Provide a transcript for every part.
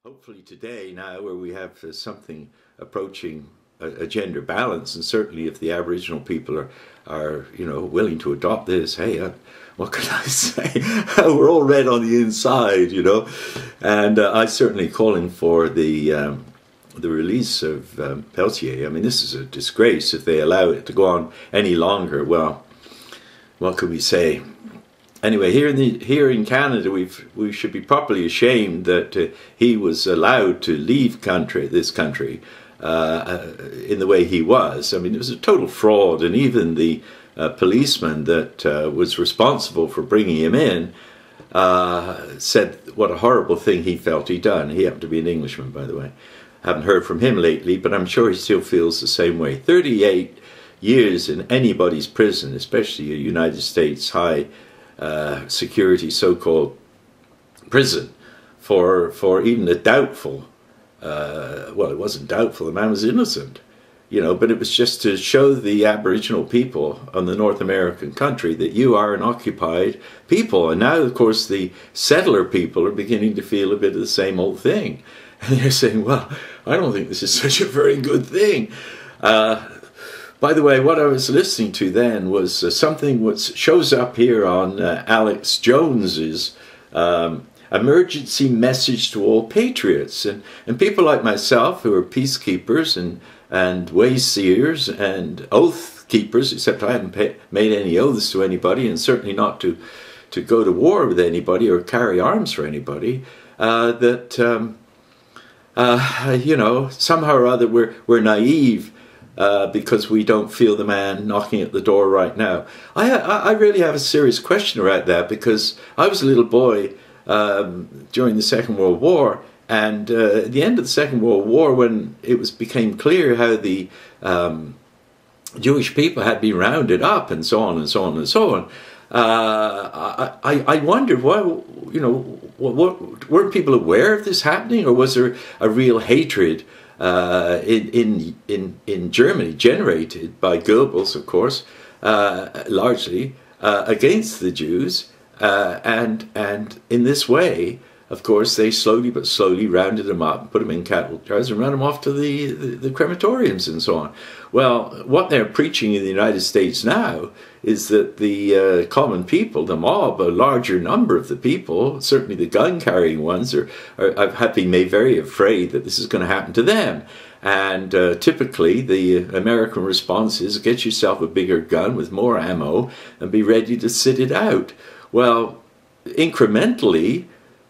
Hopefully today, now where we have something approaching a gender balance, and certainly if the Aboriginal people are willing to adopt this, hey, what can I say? We're all red on the inside, and I certainly calling for the release of Peltier. I mean, this is a disgrace if they allow it to go on any longer. Well, what could we say? Anyway, here in Canada, we should be properly ashamed that he was allowed to leave this country in the way he was. I mean, it was a total fraud, and even the policeman that was responsible for bringing him in said what a horrible thing he felt he'd done. He happened to be an Englishman, by the way. I haven't heard from him lately, but I'm sure he still feels the same way. 38 years in anybody's prison, especially a United States high security so-called prison for even a doubtful, well, it wasn't doubtful, the man was innocent, but it was just to show the Aboriginal people on the North American country that you are an occupied people. And now, of course, the settler people are beginning to feel a bit of the same old thing. And they're saying, well, I don't think this is such a very good thing. By the way, what I was listening to then was something which shows up here on Alex Jones's emergency message to all patriots. And people like myself who are peacekeepers and wayseers and oath keepers, except I haven't made any oaths to anybody, and certainly not to go to war with anybody or carry arms for anybody, somehow or other we're naive because we don't feel the man knocking at the door right now. I really have a serious question about that, because I was a little boy during the Second World War, and at the end of the Second World War, when it became clear how the Jewish people had been rounded up and so on and so on and so on, I wondered, well, weren't people aware of this happening, or was there a real hatred in Germany generated by Goebbels, of course, largely against the Jews, and in this way, of course, they slowly but slowly rounded them up, put them in cattle cars, and ran them off to the crematoriums and so on. Well, what they're preaching in the United States now is that the common people, the mob, a larger number of the people, certainly the gun-carrying ones, have been made very afraid that this is going to happen to them. And typically, the American response is, get yourself a bigger gun with more ammo and be ready to sit it out. Well, incrementally,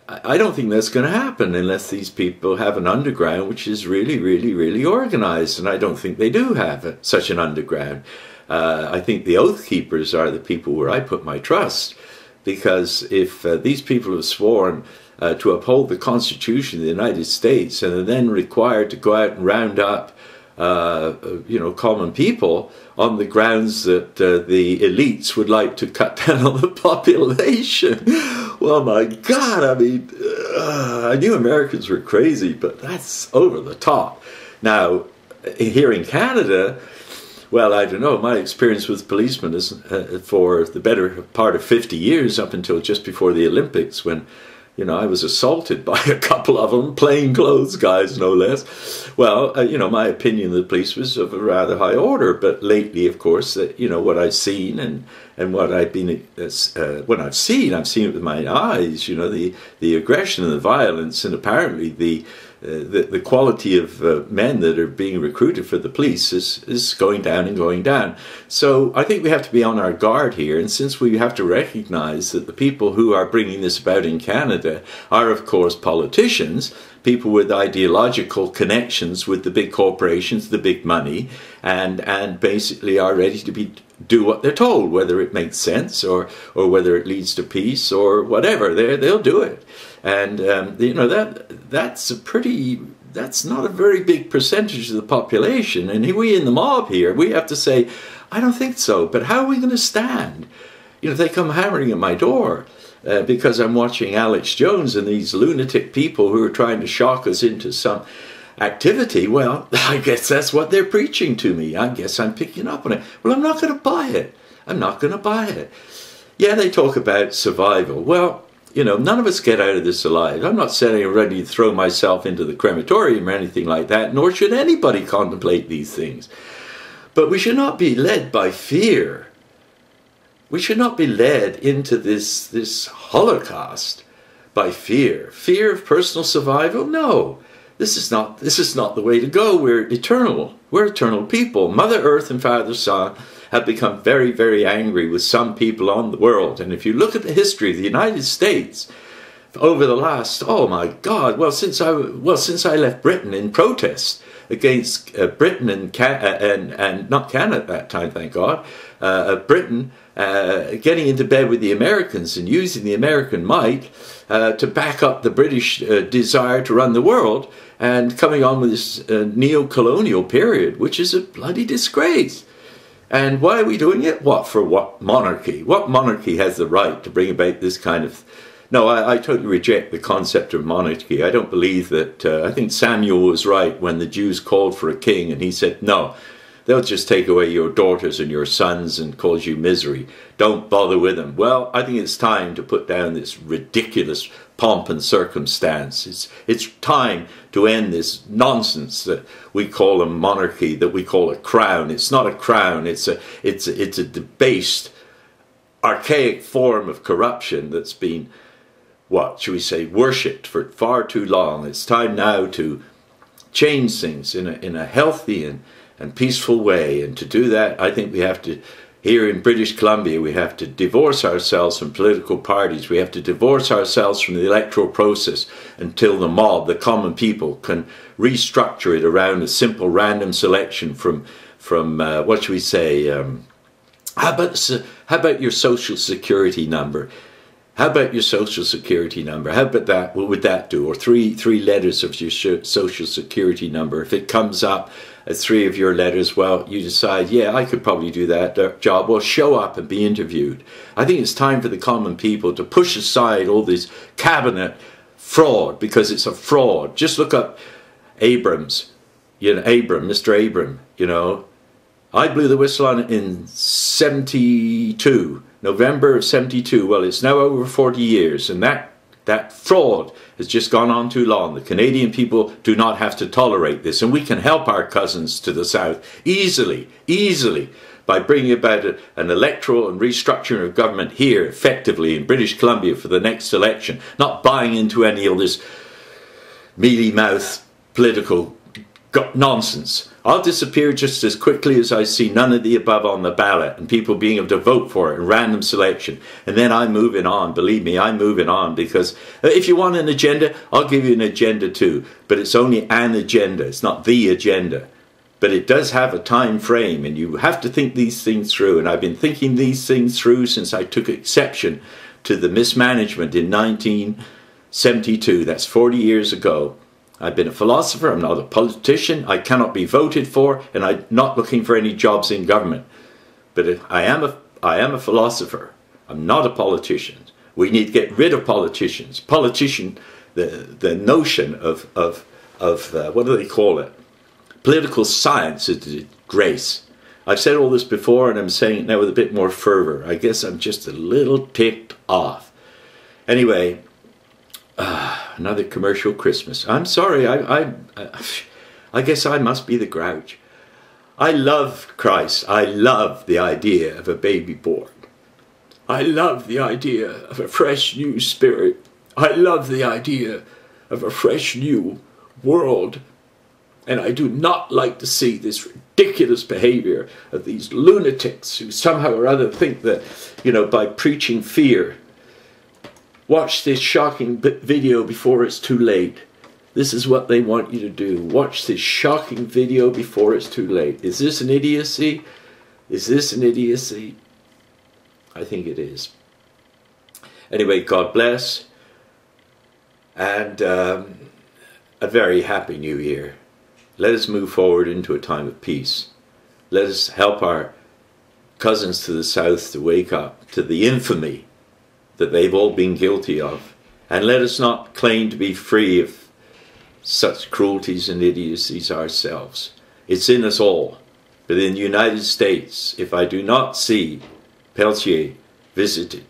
I don't think that's going to happen unless these people have an underground which is really, really, really organized. And I don't think they do have such an underground. I think the Oath Keepers are the people where I put my trust. Because if these people have sworn to uphold the Constitution of the United States and are then required to go out and round up common people on the grounds that the elites would like to cut down on the population. Well, my God, I mean, I knew Americans were crazy, but that's over the top. Now, here in Canada, well, I don't know, my experience with policemen is for the better part of 50 years, up until just before the Olympics, when I was assaulted by a couple of them, plainclothes guys, no less. Well, my opinion of the police was of a rather high order. But lately, of course, what I've seen and what I've been, I've seen it with my eyes. The aggression and the violence, and apparently the quality of men that are being recruited for the police is going down and going down. So I think we have to be on our guard here. And since we have to recognize that the people who are bringing this about in Canada are, of course, politicians, people with ideological connections with the big corporations, the big money, and basically are ready to do what they're told, whether it makes sense or whether it leads to peace or whatever. They'll do it. And that's not a very big percentage of the population. And we in the mob here, we have to say, I don't think so. But how are we going to stand? If they come hammering at my door because I'm watching Alex Jones and these lunatic people who are trying to shock us into some activity, well, I guess that's what they're preaching to me. I guess I'm picking up on it. Well, I'm not going to buy it. I'm not going to buy it. Yeah, they talk about survival. Well, you know, none of us get out of this alive. I'm not saying I'm ready to throw myself into the crematorium or anything like that, nor should anybody contemplate these things. But we should not be led by fear. We should not be led into this holocaust by fear. Fear of personal survival? No. This is not the way to go. We're eternal. We're eternal people. Mother Earth and Father Son have become very, very angry with some people on the world. And if you look at the history of the United States over the last, oh my God, well, since I left Britain in protest against Britain and not Canada at that time, thank God, Britain getting into bed with the Americans and using the American might to back up the British desire to run the world, and coming on with this neo-colonial period, which is a bloody disgrace. And why are we doing it? What for? What monarchy? What monarchy has the right to bring about this kind of... No, I totally reject the concept of monarchy. I don't believe that... I think Samuel was right when the Jews called for a king, and he said, no, they'll just take away your daughters and your sons and cause you misery. Don't bother with them. Well, I think it's time to put down this ridiculous pomp and circumstance. It's time to end this nonsense that we call a monarchy, that we call a crown. It's not a crown. It's a debased, archaic form of corruption that's been, what should we say, worshipped for far too long. It's time now to change things in a healthy and peaceful way. And to do that, I think we have to, here in British Columbia, we have to divorce ourselves from political parties. We have to divorce ourselves from the electoral process until the mob, the common people, can restructure it around a simple random selection from what should we say, how about your social security number? How about your social security number? How about that? What would that do? Or three letters of your social security number. If it comes up as 3 of your letters, well, you decide, yeah, I could probably do that job. Well, show up and be interviewed. I think it's time for the common people to push aside all this cabinet fraud, because it's a fraud. Just look up Abrams, Mr. Abram, you know. I blew the whistle on it in 72. November of 72. Well, it's now over 40 years, and that fraud has just gone on too long. The Canadian people do not have to tolerate this, and we can help our cousins to the south easily by bringing about an electoral and restructuring of government here effectively in British Columbia for the next election, not buying into any of this mealy mouth political nonsense. I'll disappear just as quickly as I see none of the above on the ballot and people being able to vote for it in random selection. And then I'm moving on. Believe me, I'm moving on, because if you want an agenda, I'll give you an agenda too. But it's only an agenda. It's not the agenda. But it does have a time frame, and you have to think these things through. And I've been thinking these things through since I took exception to the mismanagement in 1972. That's 40 years ago. I've been a philosopher, I'm not a politician, I cannot be voted for, and I'm not looking for any jobs in government. But I am a philosopher, I'm not a politician. We need to get rid of politicians. The notion of what do they call it? Political science is a disgrace. I've said all this before, and I'm saying it now with a bit more fervor. I guess I'm just a little ticked off. Anyway, another commercial Christmas. I'm sorry, I guess I must be the grouch. I love Christ. I love the idea of a baby born. I love the idea of a fresh new spirit. I love the idea of a fresh new world. And I do not like to see this ridiculous behavior of these lunatics who somehow or other think that, you know, by preaching fear. Watch this shocking video before it's too late. This is what they want you to do. Watch this shocking video before it's too late. Is this an idiocy? Is this an idiocy? I think it is. Anyway, God bless. And a very happy new year. Let us move forward into a time of peace. Let us help our cousins to the south to wake up to the infamy that they've all been guilty of. And let us not claim to be free of such cruelties and idiocies ourselves. It's in us all. But in the United States, if I do not see Peltier visited,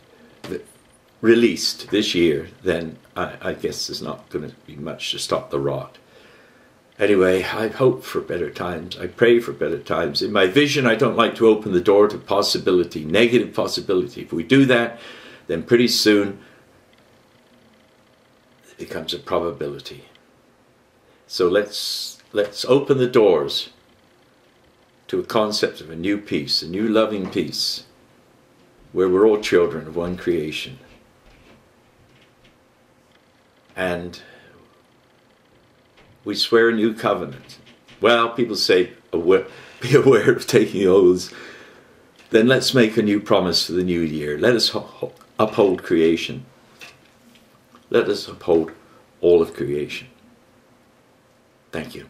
released this year, then I guess there's not going to be much to stop the rot. Anyway, I hope for better times. I pray for better times. In my vision, I don't like to open the door to possibility, negative possibility. If we do that, then pretty soon it becomes a probability. So let's open the doors to a concept of a new peace, a new loving peace, where we're all children of one creation. And we swear a new covenant. Well, people say, be aware of taking oaths. Then let's make a new promise for the new year. Let us uphold creation. Let us uphold all of creation. Thank you.